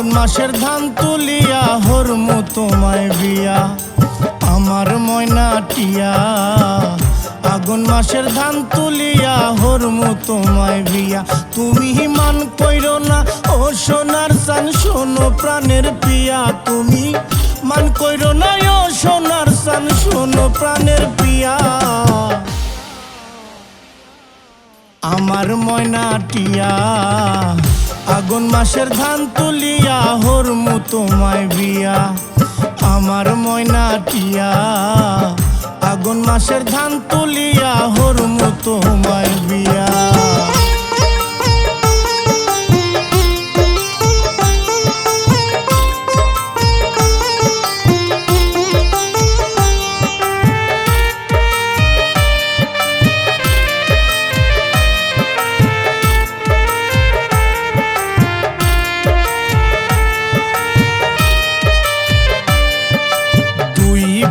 আগুন মাসের ধান তুলিয়া হরমু তোমায় বিয়া আমার ময়না টিয়া আগুন মাসের ধান তুলিয়া হরমু তোমায় বিয়া তুমি মান কইরো না ও সোনার চান শোনো প্রাণের পিয়া তুমি মান কইরো না ও সোনার চান শোনো প্রাণের পিয়া আমার ময়না টিয়া আগুন মাসের ধান তুলিয়া হরমু তোমায় বিয়া আমার ময়না টিয়া আগুন মাসের ধান তুলিয়া হরমু তোমায় বিয়া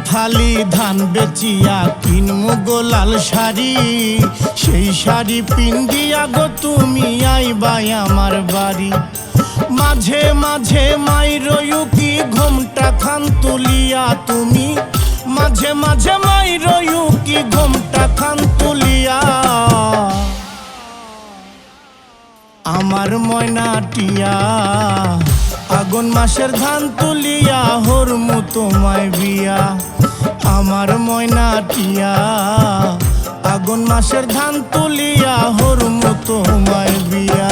ফালি ধান বেচিয়া কিনমু গোলাল শাড়ি সেই শাড়ি পিন্দিয়া গো তুমি আইবাই আমার বাড়ি মাঝে মাঝে মাইরয়ু কি ঘোমটা খান তুলিয়া তুমি মাঝে মাঝে মাইরয়ু কি ঘোমটা খান তুলিয়া আমার ময়না টিয়া আগুন মাসের ধান তুলিয়া হরমু তোমায় বিয়া আমার ময়না টিয়া আগুন মাসের ধান তুলিয়া হরমু তোমায় বিয়া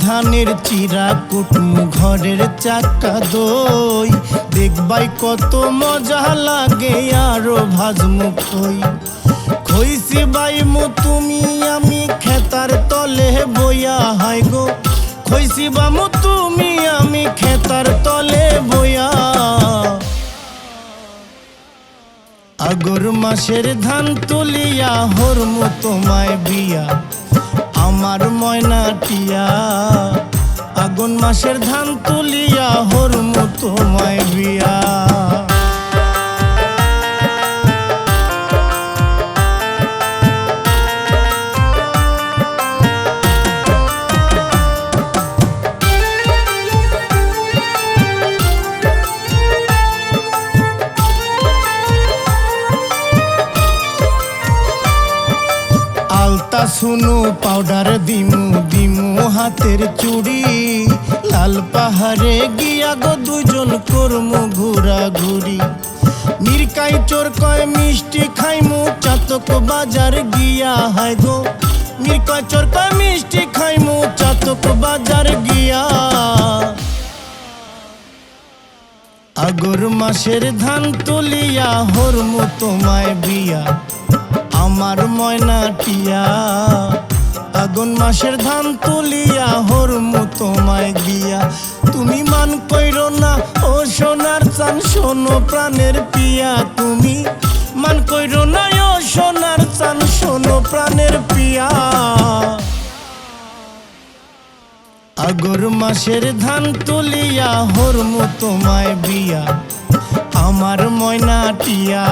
ধানের চিরা কুটমু ঘরের চাকা দই দেখবাই কত মজা লাগে আরো ভাজমু খই খইছি বাইমু তুমি আমি খেতার তলে বইয়া হাই গো খইছি বামু তুমি আমি খেতার তলে বইয়া আগর মাসের ধান তুলিয়া হরমু তোমায় বিয়া আমার ময়না টিয়া আগুন মাসের ধান তুলিয়া হরমু তোমায় বিয়া আলতা শুনু পাউডার দিমু দিমু হাতের চুড়ি লাল পাহাড়ে গিয়া গো দুজন করমু ঘুরা ঘুরি মিরকাই চোর কয় মিষ্টি খাইমু চাতক বাজার গিয়া হায় গো মিরকাই চোর কয় মিষ্টি খাইমু চাতক বাজার গিয়া আগর মাসের ধান তুলিয়া হরমু তোমায় বিয়া আমার ময়না টিয়া আগুন মাসের ধান তুলিয়া হরমু তোমায় গিয়া তুমি মান কইরো না ও সোনার চান শোনো প্রাণের পিয়া তুমি মান কইরো না ও সোনার চান শোনো প্রাণের পিয়া আগর মাসের ধান তুলিয়া হরমু তোমায় বিয়া আমার ময়না টিয়া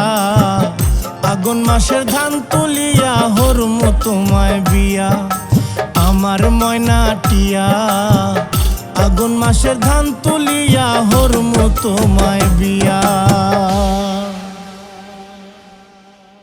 আগুন মাসের ধান তুলিয়া হরমু তোমায় বিয়া আমার ময়না টিয়া আগুন মাসের ধান তুলিয়া হরমু তোমায় বিয়া।